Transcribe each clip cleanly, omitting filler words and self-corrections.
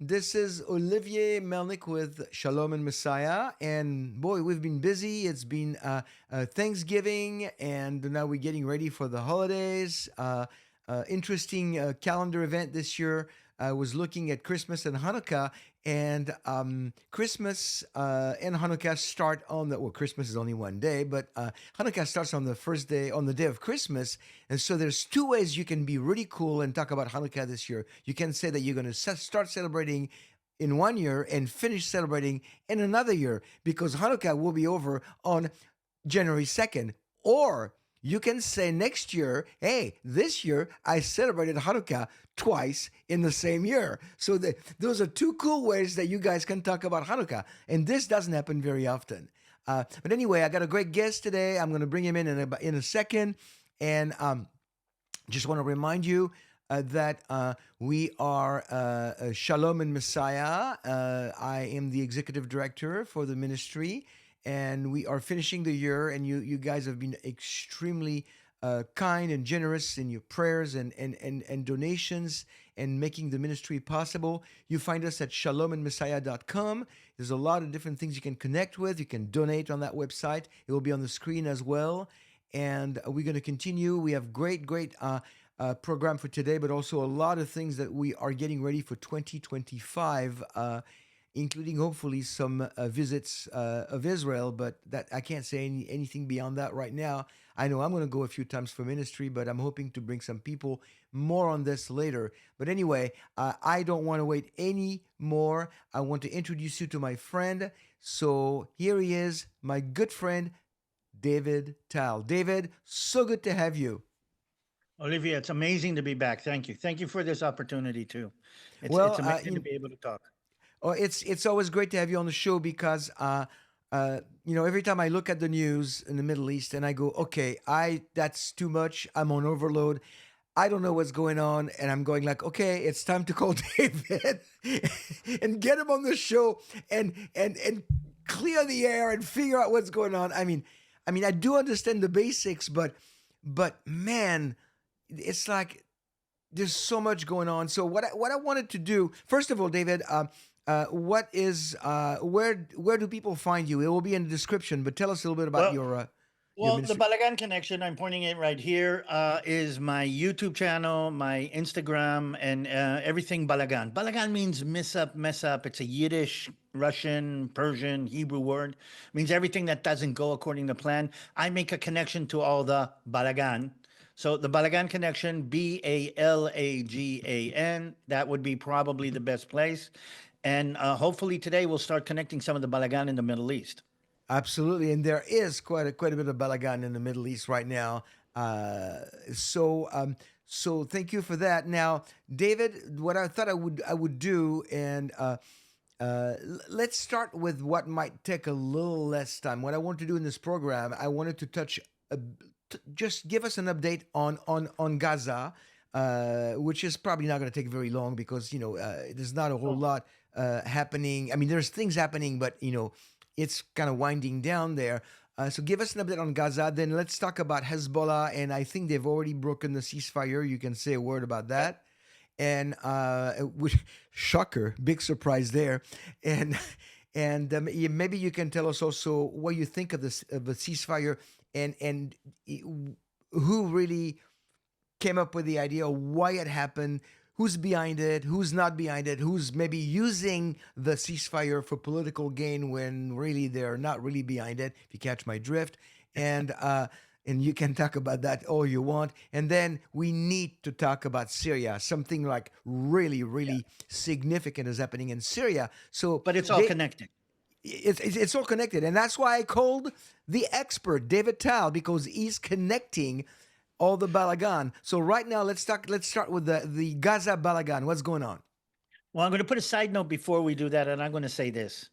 This is Olivier Melnick with Shalom and Messiah. And boy, we've been busy. It's been Thanksgiving, and now we're getting ready for the holidays. Interesting calendar event this year. I was looking at Christmas and Hanukkah, and Christmas and Hanukkah start on the, well, Christmas is only one day, but Hanukkah starts on the first day, on the day of Christmas. And so there's two ways you can be really cool and talk about Hanukkah this year. You can say that you're going to start celebrating in one year and finish celebrating in another year because Hanukkah will be over on January 2nd. Or you can say next year, hey, this year I celebrated Hanukkah twice in the same year. So those are two cool ways that you guys can talk about Hanukkah. And this doesn't happen very often. But anyway, I got a great guest today. I'm going to bring him in a second. And just want to remind you that we are Shalom and Messiah. I am the executive director for the ministry, and we are finishing the year. And you guys have been extremely kind and generous in your prayers and donations and making the ministry possible. You find us at shalomandmessiah.com. There's a lot of different things you can connect with. You can donate on that website. It will be on the screen as well. And we're going to continue. We have great program for today, but also a lot of things that we are getting ready for 2025, including hopefully some visits of Israel. But that I can't say anything beyond that right now. I know I'm going to go a few times for ministry, but I'm hoping to bring some people. More on this later. But anyway, I don't want to wait any more. I want to introduce you to my friend. So here he is, my good friend, David Tal. David, so good to have you. Olivier, it's amazing to be back. Thank you. Thank you for this opportunity too. Well, It's amazing to be able to talk. it's always great to have you on the show because every time I look at the news in the Middle East and I go, okay, that's too much. I'm on overload. I don't know what's going on, and I'm going like, okay, it's time to call David and get him on the show and clear the air and figure out what's going on. I mean, I do understand the basics, but man, it's like there's so much going on. So what I wanted to do, first of all, David, what is where do people find you? It will be in the description, but tell us a little bit about your Well, the ministry. Balagan Connection, I'm pointing it right here, is my YouTube channel, my Instagram, and everything Balagan. Balagan means mess up. It's a Yiddish, Russian, Persian, Hebrew word. Means everything that doesn't go according to plan. I make a connection to all the Balagan. So the Balagan Connection, Balagan, that would be probably the best place. And hopefully today we'll start connecting some of the Balagan in the Middle East. Absolutely, and there is quite a bit of balagan in the Middle East right now. So thank you for that. Now, David, what I thought I would do, and let's start with what might take a little less time. What I want to do in this program, I wanted to touch, just give us an update on Gaza, which is probably not going to take very long because there's not a whole lot happening. I mean, there's things happening, but it's kind of winding down there. So give us an update on Gaza. Then let's talk about Hezbollah. And I think they've already broken the ceasefire. You can say a word about that. And shocker, big surprise there. And maybe you can tell us also what you think of this of the ceasefire and who really came up with the idea, why it happened, who's behind it, who's not behind it, who's maybe using the ceasefire for political gain when really they're not really behind it, if you catch my drift. And you can talk about that all you want. And then we need to talk about Syria. Something like really significant is happening in Syria. So, But it's all connected. it's all connected, and that's why I called the expert David Tal because he's connecting all the balagan. So right now, let's start with the Gaza balagan. What's going on? Well, I'm going to put a side note before we do that, and I'm going to say this.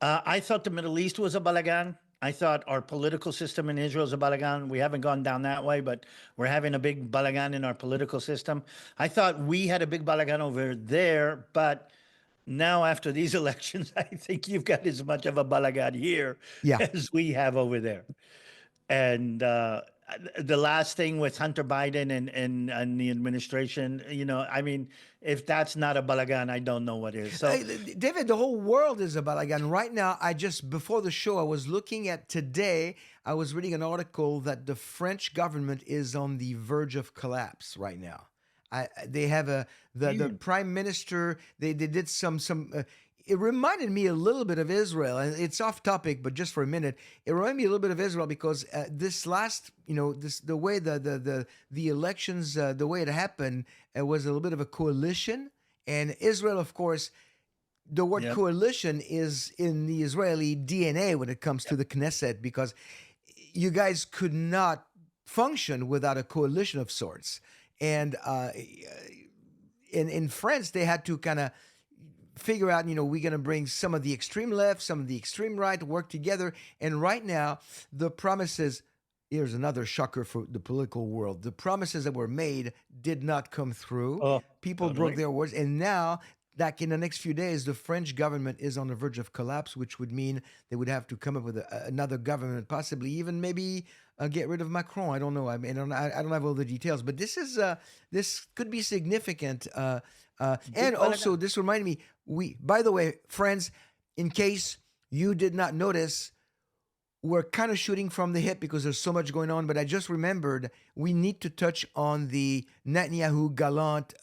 I thought the Middle East was a balagan. I thought our political system in Israel is a balagan. We haven't gone down that way, but we're having a big balagan in our political system. I thought we had a big balagan over there, but now after these elections, I think you've got as much of a balagan here Yeah. as we have over there. And The last thing with Hunter Biden and the administration, I mean, if that's not a balagan, I don't know what is. So, David, the whole world is about like, and right now, I just before the show, I was looking at today. I was reading an article that the French government is on the verge of collapse right now. They have the man, prime minister. They did some. It reminded me a little bit of Israel, and it's off topic, but just for a minute, it reminded me a little bit of Israel because this last, this the way the elections, the way it happened, it was a little bit of a coalition, and Israel, of course, the word yep, coalition is in the Israeli DNA when it comes to the Knesset because you guys could not function without a coalition of sorts. And in France, they had to kind of figure out, we're going to bring some of the extreme left, some of the extreme right, work together. And right now, the promises, here's another shocker for the political world. The promises that were made did not come through. oh, People broke totally. their words. And now, like in the next few days, the French government is on the verge of collapse, which would mean they would have to come up with another government, possibly even maybe get rid of Macron. I don't know. I mean, I don't have all the details, but this could be significant. And Big also, balagan. this reminded me. By the way, friends, in case you did not notice, we're kind of shooting from the hip because there's so much going on. But I just remembered we need to touch on the Netanyahu Gallant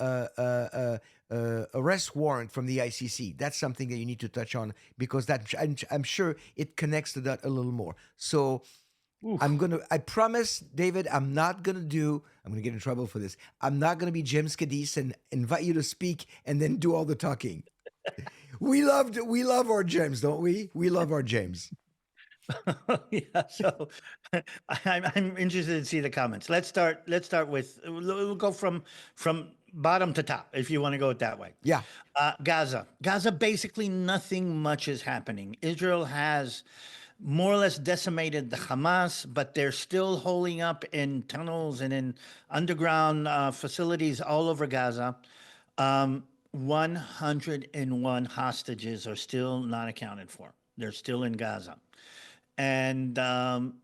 arrest warrant from the ICC. That's something that you need to touch on because I'm sure it connects to that a little more. So Oof. I promise, David, I'm gonna get in trouble for this. I'm not gonna be James Cadiz and invite you to speak and then do all the talking. We love our James, don't we? We love our James. Yeah, so I'm interested to see the comments. Let's start with we'll go from bottom to top if you want to go it that way. Yeah. Gaza, basically nothing much is happening. Israel has more or less decimated the Hamas, but they're still holding up in tunnels and in underground facilities all over Gaza. 101 hostages are still not accounted for. They're still in Gaza. And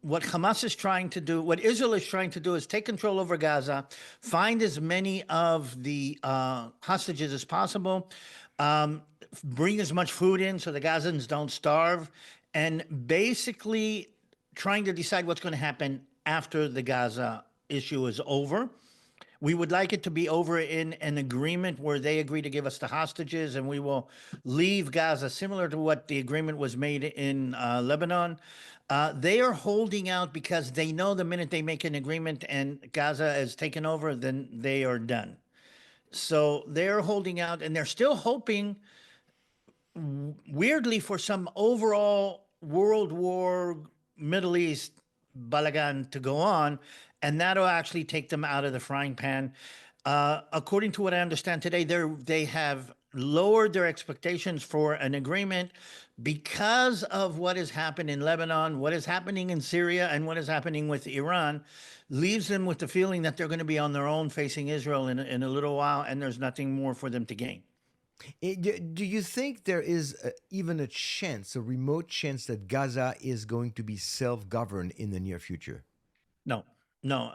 what Hamas is trying to do, what Israel is trying to do, is take control over Gaza, find as many of the hostages as possible, bring as much food in so the Gazans don't starve, and basically trying to decide what's going to happen after the Gaza issue is over. We would like it to be over in an agreement where they agree to give us the hostages and we will leave Gaza, similar to what the agreement was made in Lebanon. They are holding out because they know the minute they make an agreement and Gaza is taken over, then they are done. So they're holding out and they're still hoping, weirdly, for some overall World War, Middle East balagan to go on, and that'll actually take them out of the frying pan. According to what I understand today, they have lowered their expectations for an agreement because of what has happened in Lebanon, what is happening in Syria, and what is happening with Iran. Leaves them with the feeling that they're going to be on their own facing Israel in a little while, and there's nothing more for them to gain. Do you think there is even a chance, a remote chance, that Gaza is going to be self-governed in the near future? No, no.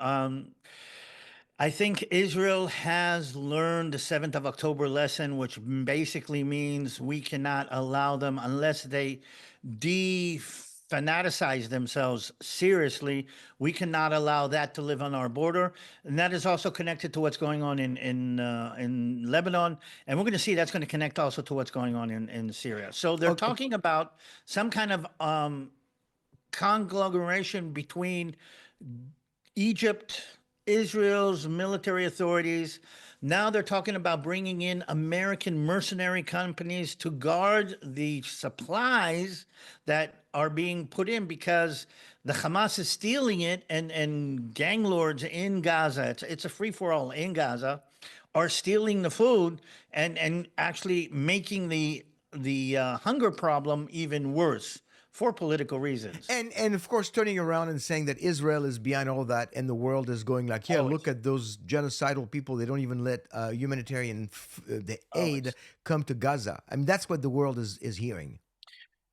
I think Israel has learned the 7th of October lesson, which basically means we cannot allow them, unless they defanaticize themselves seriously, we cannot allow that to live on our border. And that is also connected to what's going on in Lebanon. And we're going to see that's going to connect also to what's going on in Syria. So they're Okay. talking about some kind of conglomeration between Egypt, Israel's military authorities. Now they're talking about bringing in American mercenary companies to guard the supplies that are being put in because the Hamas is stealing it, and gang lords in Gaza, it's a free for all in Gaza, are stealing the food and actually making the hunger problem even worse for political reasons. And of course, turning around and saying that Israel is behind all that, and the world is going like, yeah, look Always, at those genocidal people. They don't even let humanitarian the aid always. come to Gaza. I mean, that's what the world is hearing.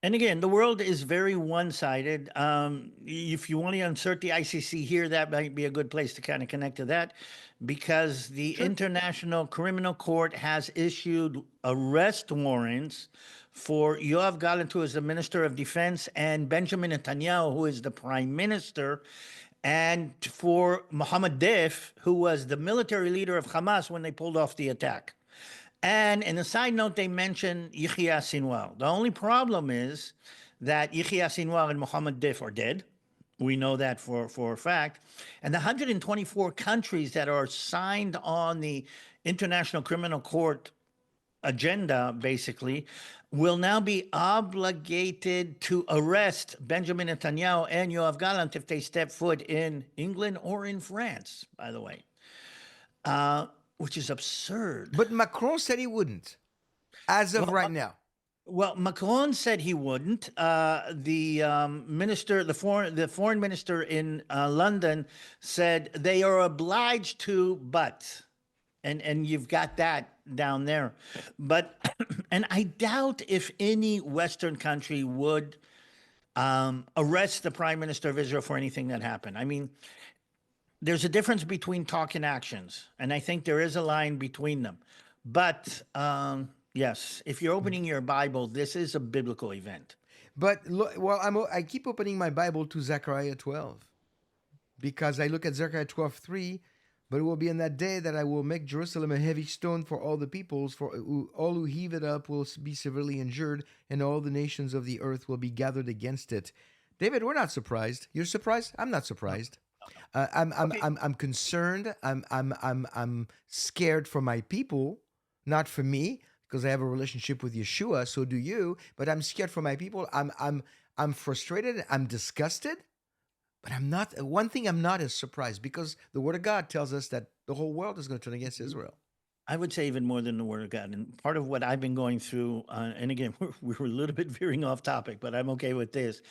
And again, the world is very one-sided. If you want to insert the ICC here, that might be a good place to kind of connect to that, because the Sure. International Criminal Court has issued arrest warrants for Yoav Gallant, who is the Minister of Defense, and Benjamin Netanyahu, who is the Prime Minister, and for Mohammed Deif, who was the military leader of Hamas when they pulled off the attack. And in a side note, they mention Yahya Sinwar. The only problem is that Yahya Sinwar and Mohammed Deif are dead. We know that for a fact. And the 124 countries that are signed on the International Criminal Court agenda, basically, will now be obligated to arrest Benjamin Netanyahu and Yoav Gallant if they step foot in England or in France, by the way, which is absurd. But Macron said he wouldn't, as of Well, right now. Well, Macron said he wouldn't. The foreign minister in London said they are obliged to, but, and you've got that down there, but, and I doubt if any Western country would arrest the prime minister of Israel for anything that happened. I mean, there's a difference between talk and actions, and I think there is a line between them. But yes, if you're opening your Bible, this is a biblical event. But well, I keep opening my Bible to Zechariah 12 because I look at Zechariah 12:3. But it will be in that day that I will make Jerusalem a heavy stone for all the peoples, for all who heave it up will be severely injured, and all the nations of the earth will be gathered against it. David, we're not surprised. You're surprised? I'm not No, surprised. no. Okay. I'm concerned. I'm scared for my people, not for me, because I have a relationship with Yeshua. So do you. But I'm scared for my people. I'm frustrated. I'm disgusted. But I'm not. One thing I'm not is surprised because the Word of God tells us that the whole world is going to turn against Israel. I would say even more than the Word of God. And part of what I've been going through, and again, we're a little bit veering off topic, but I'm okay with this,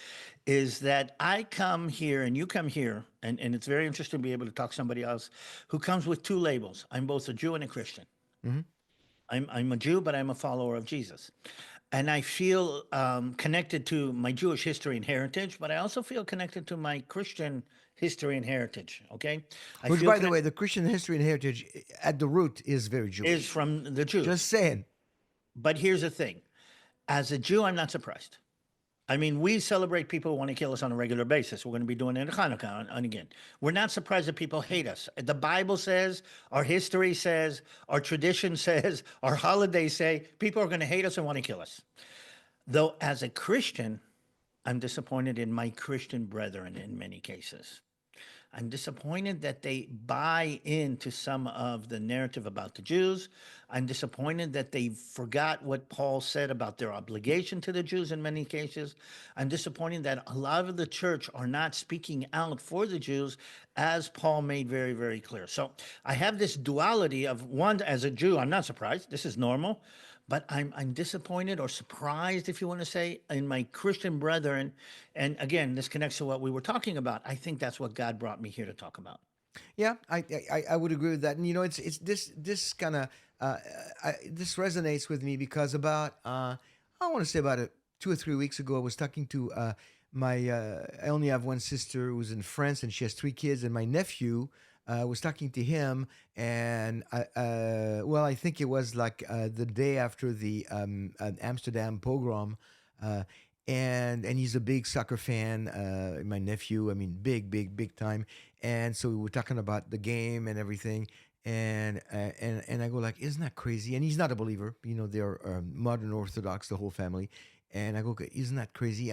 is that I come here and you come here, and it's very interesting to be able to talk to somebody else who comes with two labels. I'm both a Jew and a Christian. Hmm. I'm a Jew, but I'm a follower of Jesus. And I feel connected to my Jewish history and heritage, but I also feel connected to my Christian history and heritage. Okay, I Which, feel by the connected way, the Christian history and heritage at the root is very is Jewish. from the Jews. Just saying. But here's the thing: as a Jew, I'm not surprised. I mean, we celebrate people who want to kill us on a regular basis. We're going to be doing it in Hanukkah, and again, we're not surprised that people hate us. The Bible says, our history says, our tradition says, our holidays say, people are going to hate us and want to kill us. Though, as a Christian, I'm disappointed in my Christian brethren in many cases. I'm disappointed that they buy into some of the narrative about the Jews. I'm disappointed that they forgot what Paul said about their obligation to the Jews in many cases. I'm disappointed that a lot of the church are not speaking out for the Jews, as Paul made very, very clear. So I have this duality of one, as a Jew, I'm not surprised. This is normal. But I'm disappointed or surprised, if you want to say, in my Christian brethren. And again, this connects to what we were talking about. I think that's what God brought me here to talk about. Yeah, I would agree with that. And it's this kind of this resonates with me because about I want to say about 2 or 3 weeks ago I was talking to my I only have one sister who's in France and she has 3 kids and my nephew was talking to him and well I think it was like the day after the Amsterdam pogrom. Uh, and he's a big soccer fan. My nephew, I mean, big time. And so we were talking about the game and everything. And I go like, isn't that crazy? And he's not a believer. They're modern Orthodox, the whole family. And I go, "Okay, isn't that crazy?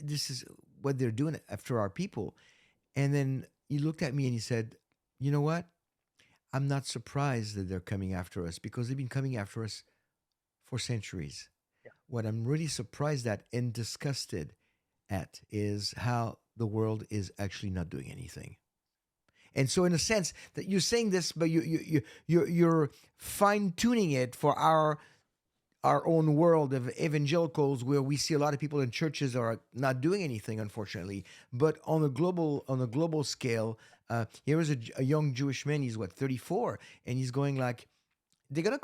This is what they're doing after our people." And then he looked at me and he said, "You know what? I'm not surprised that they're coming after us because they've been coming after us for centuries. What I'm really surprised at and disgusted at is how the world is actually not doing anything." And so, in a sense, that you're saying this, but you're fine tuning it for our own world of evangelicals, where we see a lot of people in churches are not doing anything, unfortunately. But on a global scale, here is a young Jewish man. He's what 34, and he's going like, they're gonna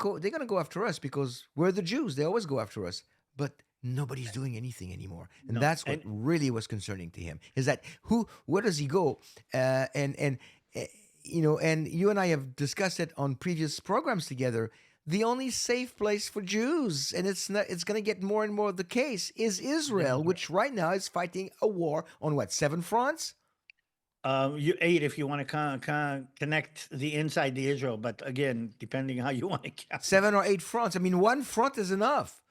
go after us because we're the Jews. They always go after us, but nobody's doing anything anymore, and No, that's what really was concerning to him. Is that where does he go? And uh, and you and I have discussed it on previous programs together. The only safe place for Jews, and it's going to get more and more the case, is Israel, which right now is fighting a war on what, 7 fronts? You eight if you want to connect the inside the Israel, but again, depending how you want to count. 7 or 8 fronts. I mean, one front is enough.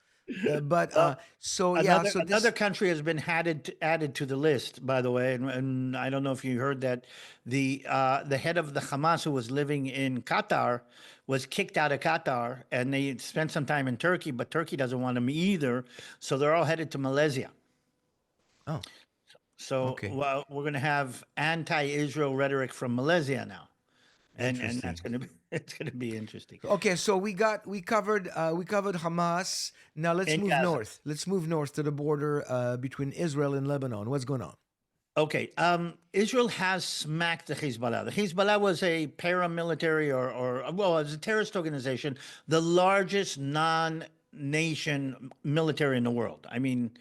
But Well, so yeah, another so another this. country has been added to the list, by the way, and I don't know if you heard that the head of the Hamas who was living in Qatar was kicked out of Qatar, and they spent some time in Turkey, but Turkey doesn't want them either, so they're all headed to Malaysia. Oh, So okay, well, we're going to have anti-Israel rhetoric from Malaysia now, and that's interesting. going to be it's going to be interesting Okay, so we covered Hamas. Now let's in move Gaza. north. Let's move north to the border between Israel and Lebanon. What's going on? Okay, Israel has smacked the Hezbollah. The Hezbollah was a paramilitary or well, it's a terrorist organization, the largest non-nation military in the world. I mean,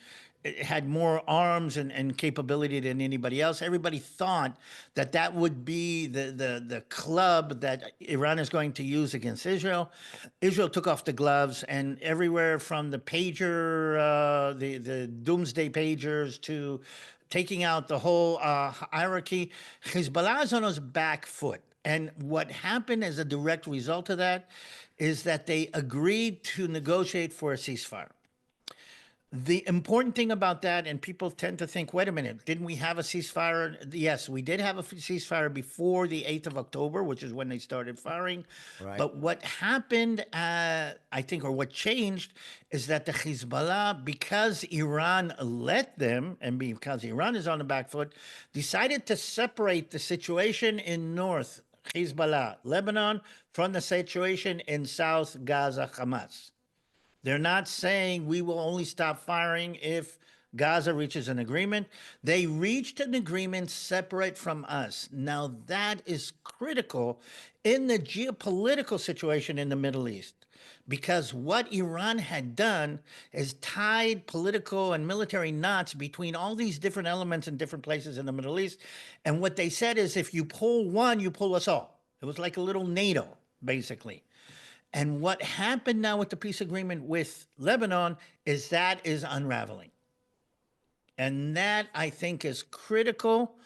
it had more arms and capability than anybody else. Everybody thought that that would be the club that Iran is going to use against Israel. Israel took off the gloves, and everywhere from the pager, the doomsday pagers to taking out the whole hierarchy. Hezbollah is on his back foot. And what happened as a direct result of that is that they agreed to negotiate for a ceasefire. The important thing about that, and people tend to think, wait a minute, didn't we have a ceasefire? Yes, we did have a ceasefire before the 8th of October, which is when they started firing. Right. But what happened, I think, or what changed, is that the Hezbollah, because Iran let them, and because Iran is on the back foot, decided to separate the situation in North Hezbollah, Lebanon, from the situation in South Gaza, Hamas. They're not saying we will only stop firing if Gaza reaches an agreement. They reached an agreement separate from us. Now, that is critical in the geopolitical situation in the Middle East. Because what Iran had done is tied political and military knots between all these different elements in different places in the Middle East. And what they said is if you pull one, you pull us all. It was like a little NATO, basically. And what happened now with the peace agreement with Lebanon is that is unraveling. And that I think is critical.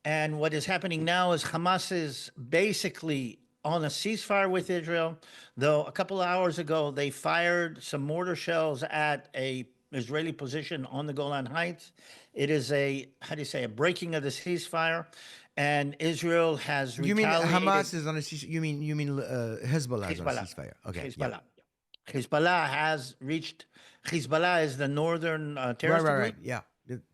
And what is happening now is Hamas is basically on a ceasefire with Israel, though a couple of hours ago they fired some mortar shells at a Israeli position on the Golan Heights. It is a, how do you say, a breaking of the ceasefire. And Israel has You mean retaliated. Hamas is on a you mean Hezbollah is on a Hezbollah. ceasefire? Okay, yeah. Hezbollah. Hezbollah has reached. Hezbollah is the northern Right, terrorist right, group. right. Yeah.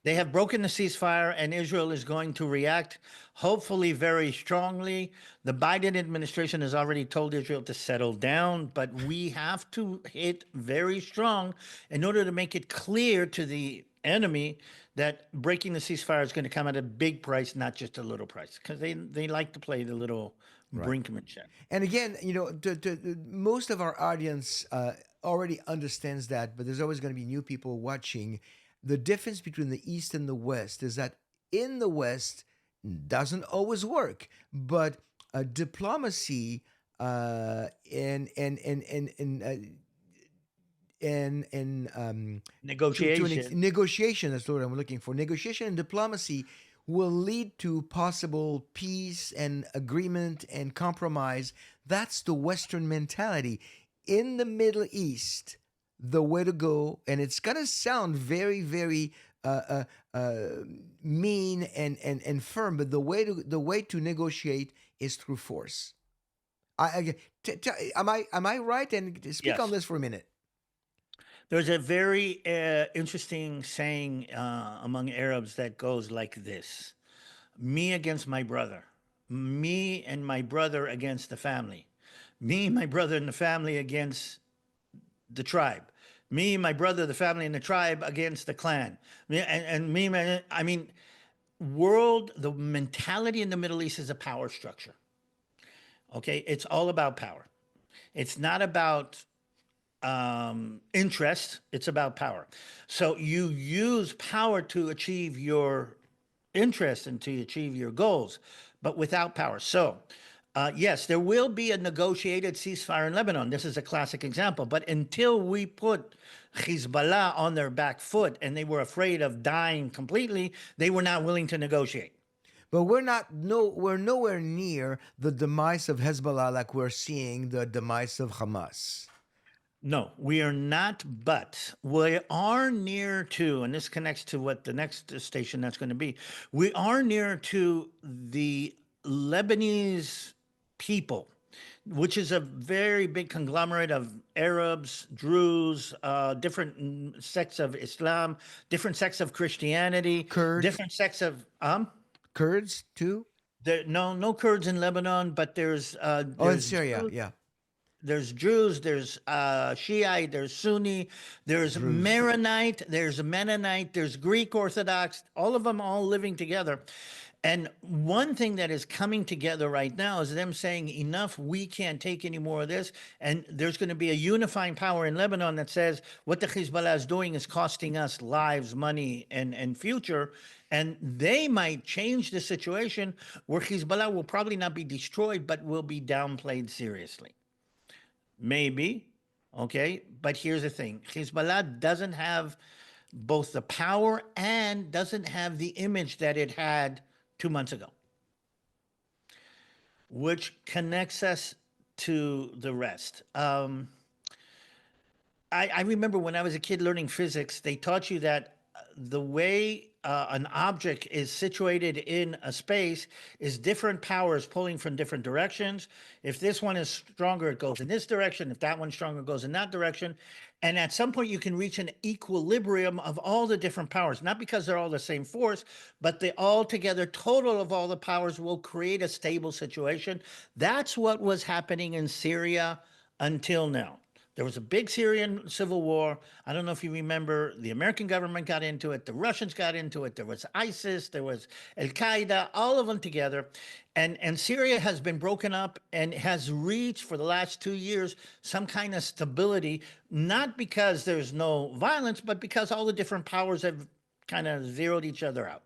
They have broken the ceasefire, and Israel is going to react, hopefully, very strongly. The Biden administration has already told Israel to settle down, but we have to hit very strong in order to make it clear to the enemy that breaking the ceasefire is going to come at a big price, not just a little price, because they like to play the little Right. brinkmanship. And again, most of our audience already understands that, but there's always going to be new people watching. The difference between the East and the West is that in the West doesn't always work, but diplomacy and to Negotiation. negotiation, that's the word I'm looking for. Negotiation and diplomacy will lead to possible peace and agreement and compromise. That's the Western mentality. In the Middle East, the way to go, and it's gonna sound very, very uh, uh, uh, mean and firm, but the way to negotiate is through force. Am I right? And speak on Yes. this for a minute. There's a very interesting saying among Arabs that goes like this: me against my brother, me and my brother against the family, me, my brother, and the family against the tribe, me, my brother, the family, and the tribe against the clan, and me, I mean, the mentality in the Middle East is a power structure. Okay, it's all about power. It's not about interest, it's about power. So you use power to achieve your interest and to achieve your goals, but without power. So, yes, there will be a negotiated ceasefire in Lebanon. This is a classic example. But until we put Hezbollah on their back foot and they were afraid of dying completely, they were not willing to negotiate. But we're nowhere near the demise of Hezbollah like we're seeing the demise of Hamas. No, we are not, but we are near to, and this connects to what the next station that's going to be. We are near to the Lebanese people, which is a very big conglomerate of Arabs, Druze, different sects of Islam, different sects of Christianity, Kurds, different sects of Kurds too. there. No Kurds in Lebanon, but Oh, in there's Syria, yeah, there's Jews, there's Shiite, there's Sunni, there's Druze. Maronite, there's Mennonite, there's Greek Orthodox, all of them all living together. And one thing that is coming together right now is them saying, enough, we can't take any more of this. And there's going to be a unifying power in Lebanon that says what the Hezbollah is doing is costing us lives, money, and future. And they might change the situation where Hezbollah will probably not be destroyed, but will be downplayed seriously. Maybe. Okay. But here's the thing Hezbollah doesn't have both the power and doesn't have the image that it had 2 months ago, which connects us to the rest. I remember when I was a kid learning physics, they taught you that the way an object is situated in a space is different powers pulling from different directions. If this one is stronger, it goes in this direction. If that one's stronger, it goes in that direction. And at some point, you can reach an equilibrium of all the different powers, not because they're all the same force, but the all together total of all the powers will create a stable situation. That's what was happening in Syria until now. There was a big Syrian civil war. I don't know if you remember, the American government got into it, the Russians got into it, there was ISIS, there was Al Qaeda, all of them together. And Syria has been broken up and has reached for the last 2 years some kind of stability, not because there's no violence, but because all the different powers have kind of zeroed each other out.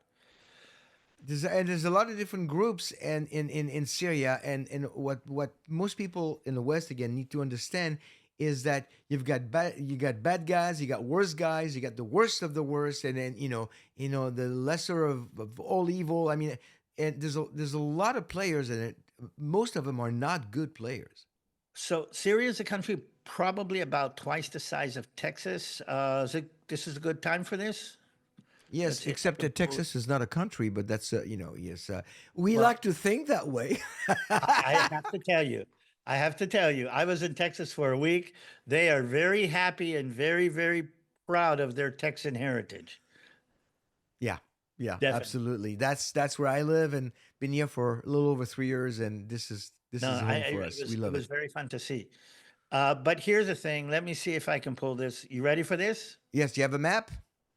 There's a lot of different groups and in Syria, and what most people in the West again need to understand is that you got bad guys, you got worse guys, you got the worst of the worst, and then the lesser of all evil. I mean, and there's a lot of players in it. Most of them are not good players. So Syria is a country probably about twice the size of Texas. This is a good time for this? Let's Yes, see if I except can that pull. Texas is not a country, but that's yes, we Well, like to think that way. I have to tell you, I was in Texas for a week. They are very happy and very, very proud of their Texan heritage. Yeah, yeah, Definitely. absolutely. That's where I live and been here for a little over 3 years, and this No, is home for it us. We it love was it. very fun to see. But here's the thing. Let me see if I can pull this. You ready for this? Yes, do you have a map?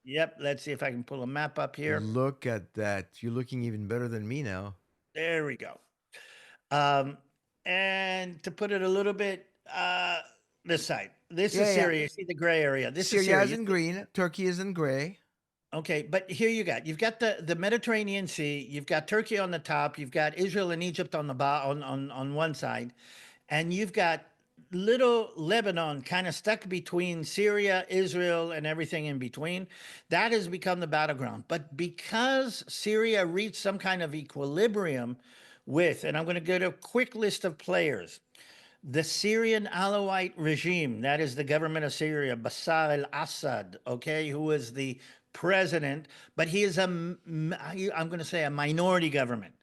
Yep. Let's see if I can pull a map up here. Look at that. You're looking even better than me now. There we go. Um, and to put it a little bit this side, this is Yeah, yeah. Syria. You see the gray area. This is Syria is Syria. in green. Turkey is in gray. Okay, but here you've got the Mediterranean Sea, you've got Turkey on the top, you've got Israel and Egypt on the on one side, and you've got little Lebanon kind of stuck between Syria, Israel, and everything in between. That has become the battleground. But because Syria reached some kind of equilibrium with, and I'm going to get a quick list of players. The Syrian Alawite regime, that is the government of Syria, Bashar al-Assad, okay, who is the president, but he is I'm going to say a minority government.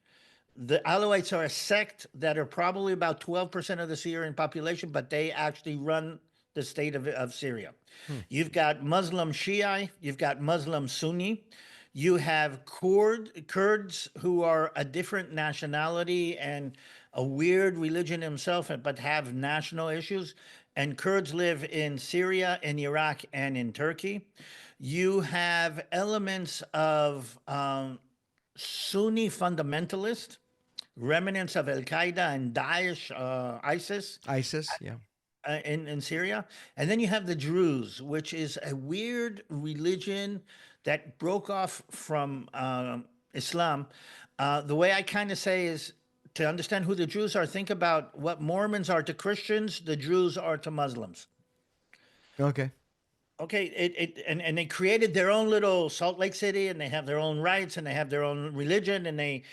The Alawites are a sect that are probably about 12% of the Syrian population, but they actually run the state of Syria. Hmm. You've got Muslim Shiite, you've got Muslim Sunni, you have Kurds who are a different nationality and a weird religion themselves, but have national issues. And Kurds live in Syria, in Iraq, and in Turkey. You have elements of Sunni fundamentalist, remnants of Al Qaeda and Daesh, ISIS. ISIS, yeah. in Syria, and then you have the Druze, which is a weird religion that broke off from Islam. The way I kind of say is to understand who the Druze are, think about what Mormons are to Christians, the Druze are to Muslims. Okay. Okay, and they created their own little Salt Lake City, and they have their own rights, and they have their own religion, and they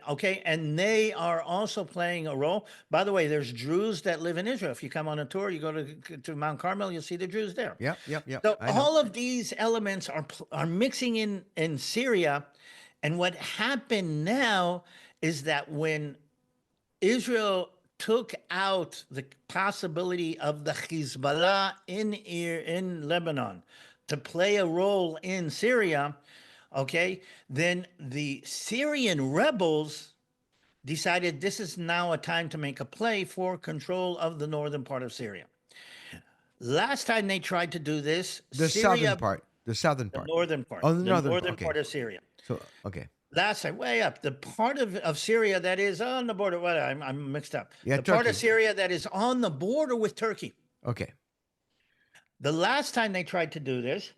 okay, and they are also playing a role. By the way, there's Druze that live in Israel. If you come on a tour, you go to Mount Carmel, you'll see the Druze there. Yep. Yep. Yep. So I know. all of these elements are mixing in Syria, and what happened now is that when Israel took out the possibility of the Hezbollah in Lebanon to play a role in Syria, okay, then the Syrian rebels decided this is now a time to make a play for control of the northern part of Syria. Last time they tried to do this, The southern Syria, part. The southern the part. northern part, Oh, the the northern. northern Okay. part of Syria. So okay. Last time, way up, the part of Syria that is on the border. Well, I'm mixed up. Yeah, The part of Turkey. Syria that is on the border with Turkey. Okay. The last time they tried to do this,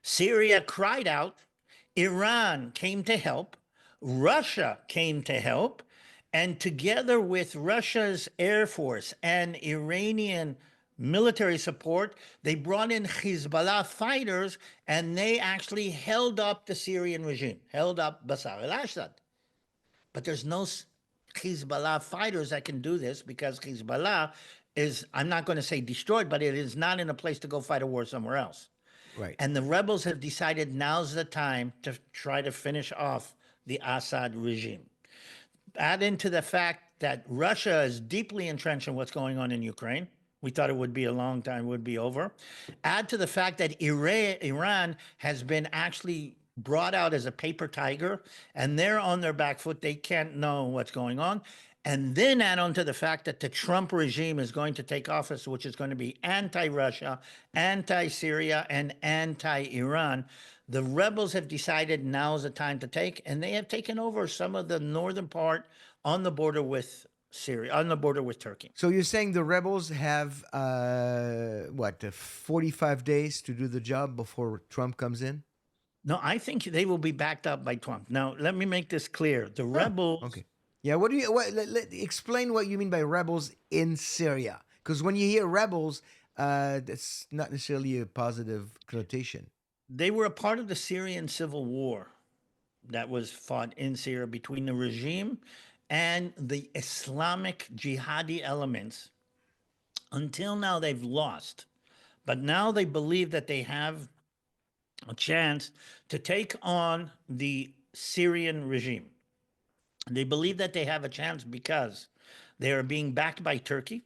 Syria cried out, Iran came to help, Russia came to help, and together with Russia's Air Force and Iranian military support, they brought in Hezbollah fighters and they actually held up the Syrian regime, held up Bashar al-Assad. But there's no Hezbollah fighters that can do this because Hezbollah is, I'm not going to say destroyed, but it is not in a place to go fight a war somewhere else. Right. And the rebels have decided now's the time to try to finish off the Assad regime. Add into the fact that Russia is deeply entrenched in what's going on in Ukraine. We thought it would be a long time, would be over. Add to the fact that Iran has been actually brought out as a paper tiger, and they're on their back foot. They can't know what's going on. And then add on to the fact that the Trump regime is going to take office, which is going to be anti-Russia, anti-Syria, and anti-Iran. The rebels have decided now is the time to take, and they have taken over some of the northern part on the border with Syria, on the border with Turkey. So you're saying the rebels have 45 days to do the job before Trump comes in? No, I think they will be backed up by Trump. Now, let me make this clear. The rebels, Okay. Yeah. What do you explain what you mean by rebels in Syria? Because when you hear rebels, that's not necessarily a positive connotation. they were a part of the Syrian civil war that was fought in Syria between the regime and the Islamic jihadi elements. Until now, they've lost. But now they believe that they have a chance to take on the Syrian regime. They believe that they have a chance because they are being backed by Turkey.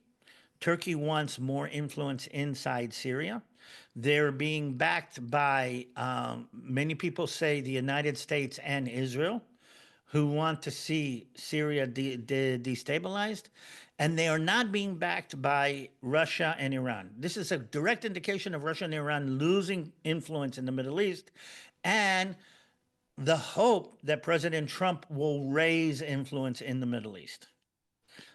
Turkey wants more influence inside Syria. They're being backed by, many people say, the United States and Israel, who want to see Syria destabilized. And they are not being backed by Russia and Iran. This is a direct indication of Russia and Iran losing influence in the Middle East and the hope that President Trump will raise influence in the Middle East.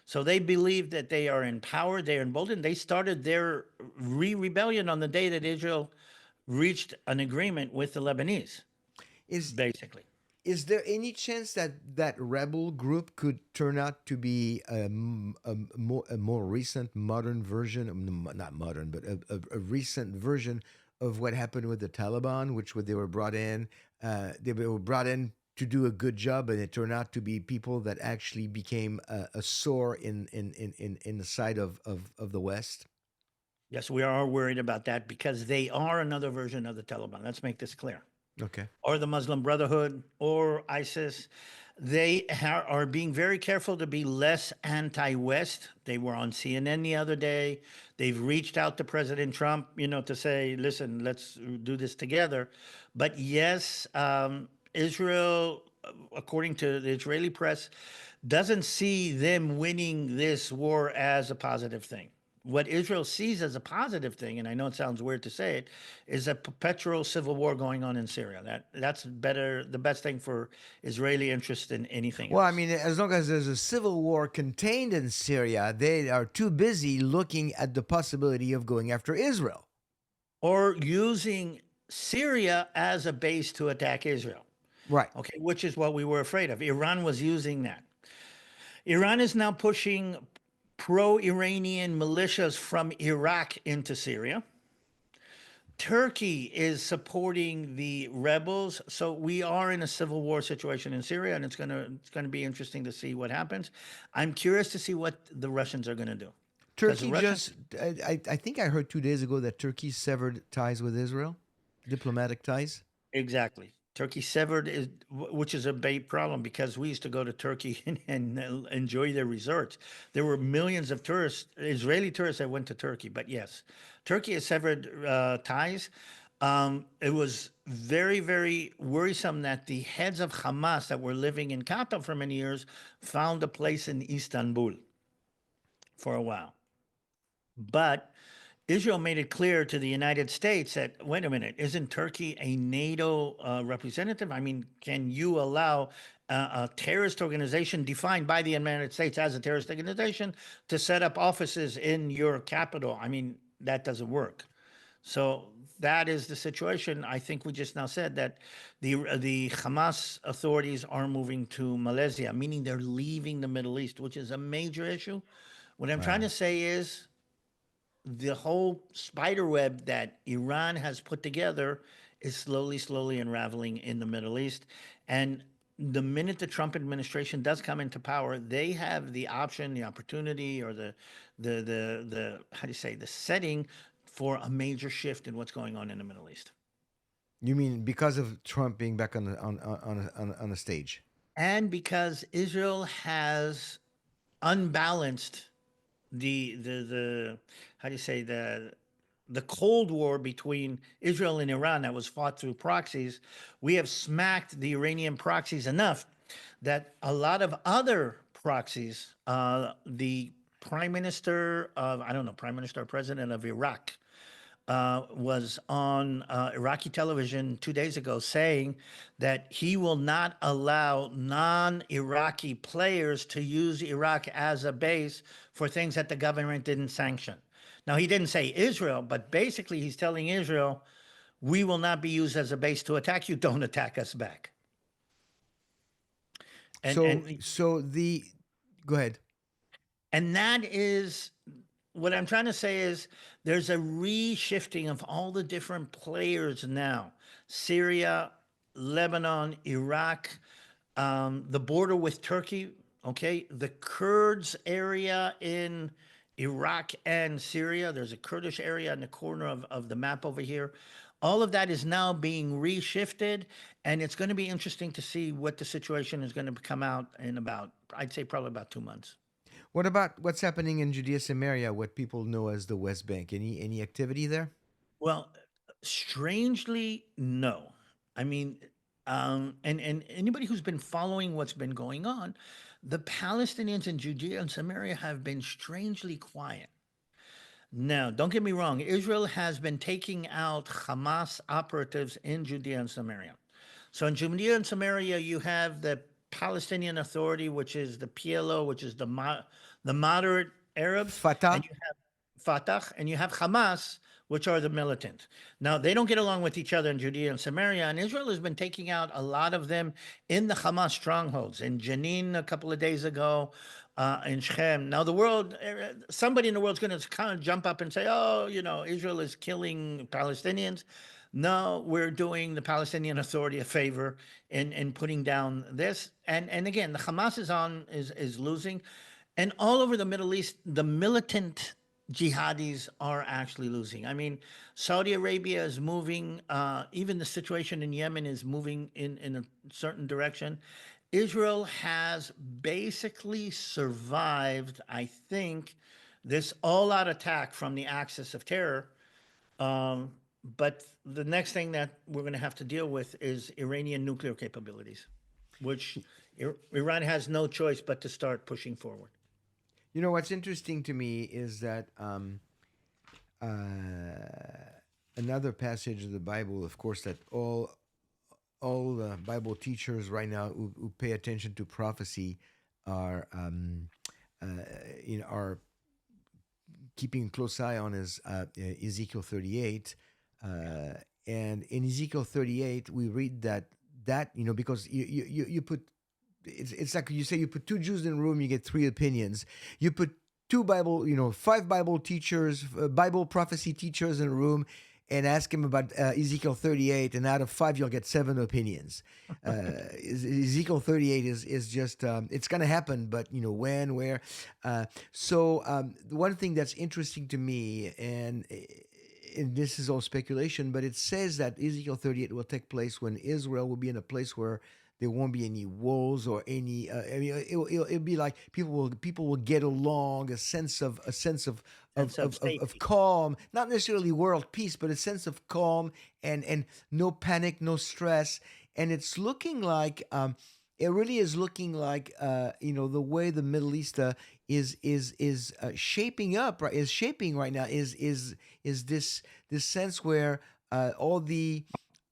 So they believe that they are empowered, they are emboldened. They started their rebellion on the day that Israel reached an agreement with the Lebanese, Is basically. is there any chance that that rebel group could turn out to be a more recent modern version, not modern, but a recent version of what happened with the Taliban, which they were brought in, they were brought in to do a good job, and it turned out to be people that actually became a sore in the side of the West. Yes, we are worried about that because they are another version of the Taliban. Let's make this clear. Okay. Or the Muslim Brotherhood or ISIS. They are being very careful to be less anti-West. They were on CNN the other day. They've reached out to President Trump, to say, listen, let's do this together. But yes, Israel, according to the Israeli press, doesn't see them winning this war as a positive thing. what Israel sees as a positive thing, and I know it sounds weird to say it, is a perpetual civil war going on in Syria. That's better, the best thing for Israeli interest than anything Well, I else. mean, as long as there's a civil war contained in Syria, they are too busy looking at the possibility of going after Israel. Or using Syria as a base to attack Israel. Right. Okay, which is what we were afraid of. Iran was using that. Iran is now pushing pro Iranian militias from Iraq into Syria. Turkey is supporting the rebels, so we are in a civil war situation in Syria, and it's gonna be interesting to see what happens. I'm curious to see what the Russians are gonna do, because the Turkey Russians just, I think I heard 2 days ago that Turkey severed ties with Israel, diplomatic ties. exactly. Turkey severed is, which is a big problem because we used to go to Turkey and enjoy their resorts. There were millions of tourists, Israeli tourists that went to Turkey. But yes, Turkey has severed ties. It was very, very worrisome that the heads of Hamas that were living in Qatar for many years found a place in Istanbul for a while. But Israel made it clear to the United States that, wait a minute, isn't Turkey a NATO representative? I mean, can you allow a terrorist organization defined by the United States as a terrorist organization to set up offices in your capital? I mean, that doesn't work. So that is the situation. I think we just now said that the Hamas authorities are moving to Malaysia, meaning they're leaving the Middle East, which is a major issue. What I'm trying Wow. to say is the whole spider web that Iran has put together is slowly, slowly unraveling in the Middle East. And the minute the Trump administration does come into power, they have the option, the opportunity, or the how do you say, the setting for a major shift in what's going on in the Middle East. You mean because of Trump being back on the stage? And because Israel has unbalanced the how do you say, the Cold War between Israel and Iran that was fought through proxies, we have smacked the Iranian proxies enough that a lot of other proxies, the prime minister of, I don't know, prime minister or president of Iraq, was on Iraqi television 2 days ago saying that he will not allow non Iraqi players to use Iraq as a base for things that the government didn't sanction. Now, he didn't say Israel, but basically he's telling Israel, we will not be used as a base to attack you. Don't attack us back. And, So, and, so the, go ahead. and that is what I'm trying to say is there's a reshifting of all the different players now. Syria, Lebanon, Iraq, the border with Turkey, okay, the Kurds area in Iraq and Syria. There's a Kurdish area in the corner of the map over here. All of that is now being reshifted, and it's going to be interesting to see what the situation is going to come out in about, I'd say, probably about 2 months. What about what's happening in Judea Samaria, what people know as the West Bank? Any activity there? Well, strangely, no. I mean, and anybody who's been following what's been going on, the Palestinians in Judea and Samaria have been strangely quiet. Now, don't get me wrong, Israel has been taking out Hamas operatives in Judea and Samaria. So in Judea and Samaria, you have the Palestinian Authority, which is the PLO, which is the moderate Arabs, and Fatah. you have Fatah, and you have Hamas, which are the militant. Now, they don't get along with each other in Judea and Samaria, and Israel has been taking out a lot of them in the Hamas strongholds. In Jenin a couple of days ago, in Shechem. Now, the world, somebody in the world's going to kind of jump up and say, oh, Israel is killing Palestinians. No, we're doing the Palestinian Authority a favor in putting down this. And again, the Hamas is losing. And all over the Middle East, the militant jihadis are actually losing. I mean, Saudi Arabia is moving, even the situation in Yemen is moving in a certain direction. Israel has basically survived, I think, this all out attack from the axis of terror. Um, but the next thing that we're going to have to deal with is Iranian nuclear capabilities, which Iran has no choice but to start pushing forward. You know what's interesting to me is that uh, another passage of the Bible, of course, that all Bible teachers right now who pay attention to prophecy are uh, are keeping a close eye on is Ezekiel 38. Yeah. Uh, and in Ezekiel 38, we read that because you put it's like you say you put two Jews in a room, you get three opinions. You put five Bible teachers, Bible prophecy teachers in a room, and ask him about Ezekiel 38, and out of five, you'll get seven opinions. Ezekiel 38 is just it's going to happen, but when, where. The one thing that's interesting to me, and this is all speculation, but it says that Ezekiel 38 will take place when Israel will be in a place where there won't be any walls or any. I mean, it'll be like people will get along. A sense of Sense of of safety. calm, not necessarily world peace, but a sense of calm and no panic, no stress, and it's looking like. It really is looking like the way the Middle East is shaping up, right, is shaping right now, is this sense where all the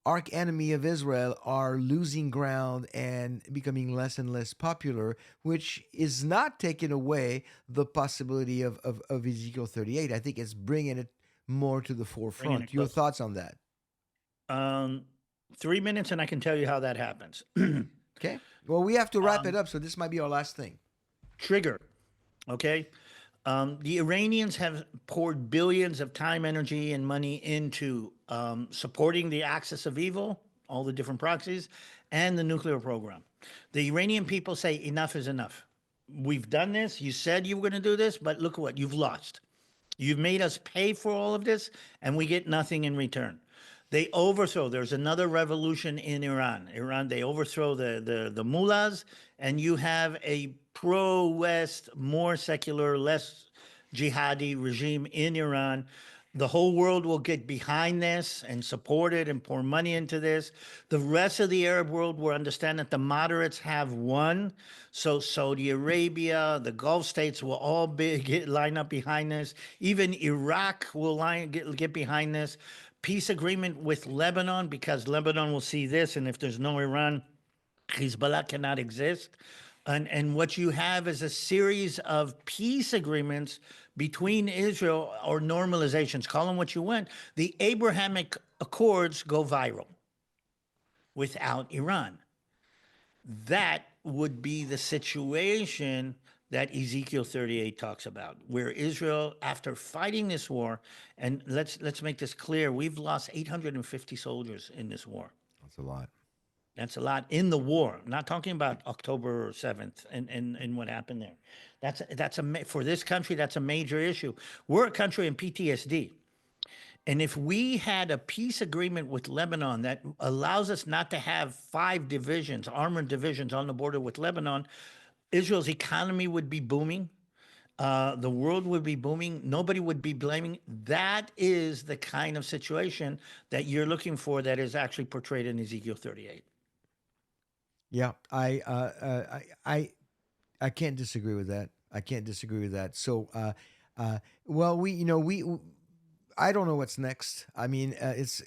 arch enemy of Israel are losing ground and becoming less and less popular, which is not taking away the possibility of Ezekiel 38. I think it's bringing it more to the Bringing forefront. it Your closer. thoughts on that? Um, 3 minutes, and I can tell you how that happens. Okay. Well, we have to wrap it um, up, so this might be our last thing. trigger. Okay. The Iranians have poured billions of time, energy, and money into supporting the axis of evil, all the different proxies, and the nuclear program. The Iranian people say enough is enough. We've done this. You said you were going to do this, but look at what you've lost. You've made us pay for all of this, and we get nothing in return. They overthrow. There's another revolution in Iran. They overthrow the mullahs, and you have a pro-West, more secular, less jihadi regime in Iran. The whole world will get behind this and support it and pour money into this. The rest of the Arab world will understand that the moderates have won. So Saudi Arabia, the Gulf states will all line up behind this. Even Iraq will get behind this. Peace agreement with Lebanon, because Lebanon will see this, and if there's no Iran, Hezbollah cannot exist. And what you have is a series of peace agreements between Israel, or normalizations, call them what you want. The Abrahamic Accords go viral without Iran. That would be the situation that Ezekiel 38 talks about, where Israel, after fighting this war, and let's make this clear, we've lost 850 soldiers in this war. That's a lot. That's a lot in the war. I'm not talking about October 7th and what happened there. For this country, that's a major issue. We're a country in PTSD. And if we had a peace agreement with Lebanon that allows us not to have 5 divisions, armored divisions on the border with Lebanon, Israel's economy would be booming. The world would be booming. Nobody would be blaming. That is the kind of situation that you're looking for that is actually portrayed in Ezekiel 38. Yeah, I can't disagree with that. I can't disagree with that. So, well, I don't know what's next. I mean, it's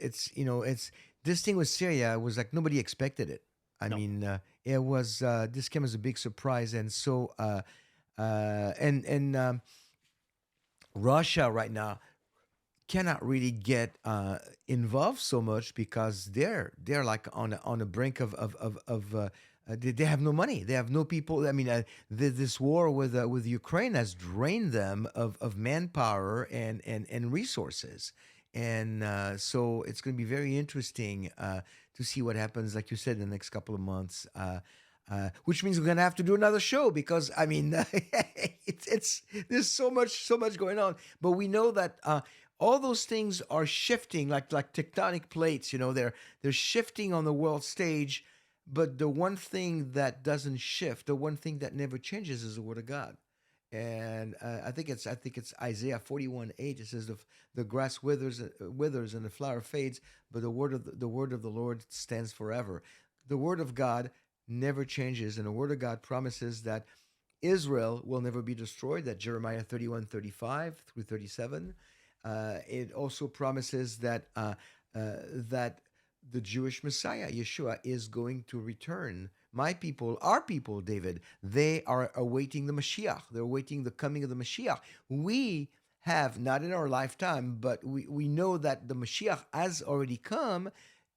this thing with Syria was like nobody expected it. I No. mean, it was this came as a big surprise, and so and Russia right now cannot really get involved so much because they're like on the brink of they have no money. They have no people. I mean, this war with Ukraine has drained them of manpower and resources, and so it's going to be very interesting to see what happens. Like you said, in the next couple of months. Which means we're gonna have to do another show because I mean it's there's so much going on, but we know that all those things are shifting like tectonic plates. They're shifting on the world stage, but the one thing that doesn't shift, the one thing that never changes, is the word of God. And I think it's Isaiah 41:8. It says the grass withers and the flower fades, but the word of the Lord stands forever. The word of God never changes, and the word of God promises that Israel will never be destroyed. That Jeremiah 31:35 through 37. It also promises that the Jewish Messiah, Yeshua, is going to return. My people, our people, David, they are awaiting the Mashiach. They're awaiting the coming of the Mashiach. We have, not in our lifetime, but we know that the Mashiach has already come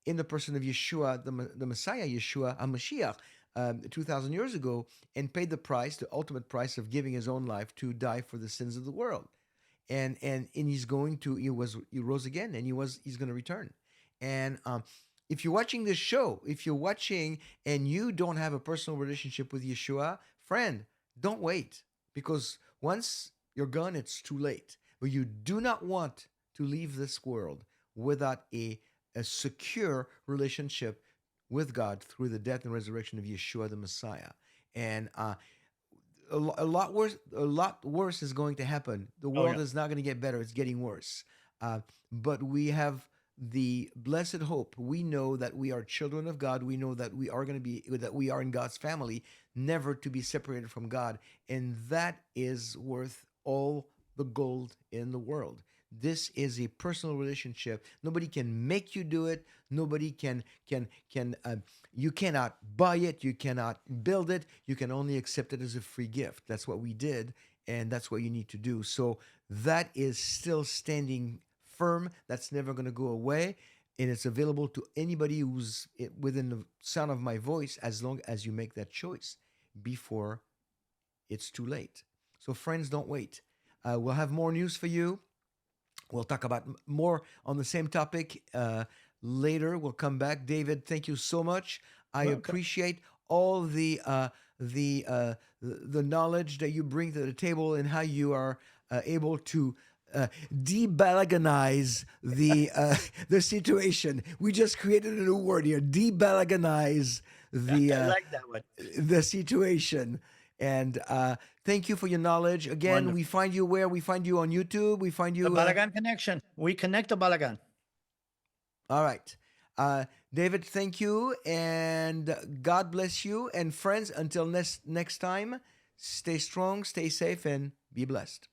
in the person of Yeshua, the Messiah, Yeshua HaMashiach, 2,000 years ago, and paid the price, the ultimate price of giving his own life to die for the sins of the world. And he's going to, he rose again, and he's going to return. And if you're watching this show, if you're watching and you don't have a personal relationship with Yeshua, friend, don't wait, because once you're gone, it's too late. But you do not want to leave this world without a secure relationship with God through the death and resurrection of Yeshua the Messiah. And a lot worse is going to happen. The Oh world yeah. is not going to get better; it's getting worse. But we have the blessed hope. We know that we are children of God. We know that we are in God's family, never to be separated from God, and that is worth all the gold in the world. This is a personal relationship. Nobody can make you do it. Nobody can. You cannot buy it. You cannot build it. You can only accept it as a free gift. That's what we did, and that's what you need to do. So that is still standing firm. That's never going to go away, and it's available to anybody who's within the sound of my voice, as long as you make that choice before it's too late. So friends, don't wait. We'll have more news for you. We'll talk about more on the same topic later. We'll come back. David, thank you so much. I Welcome. appreciate all the knowledge that you bring to the table, and how you are able to debalaganize the situation. We just created a new word here: debalaganize the I uh, like that one. the situation. And thank you for your knowledge. Again, we Wonderful. find you where? We find you on YouTube. We find The you. Balagan connection. We connect the Balagan. All right. David, thank you. And God bless you. And friends, until next time, stay strong, stay safe, and be blessed.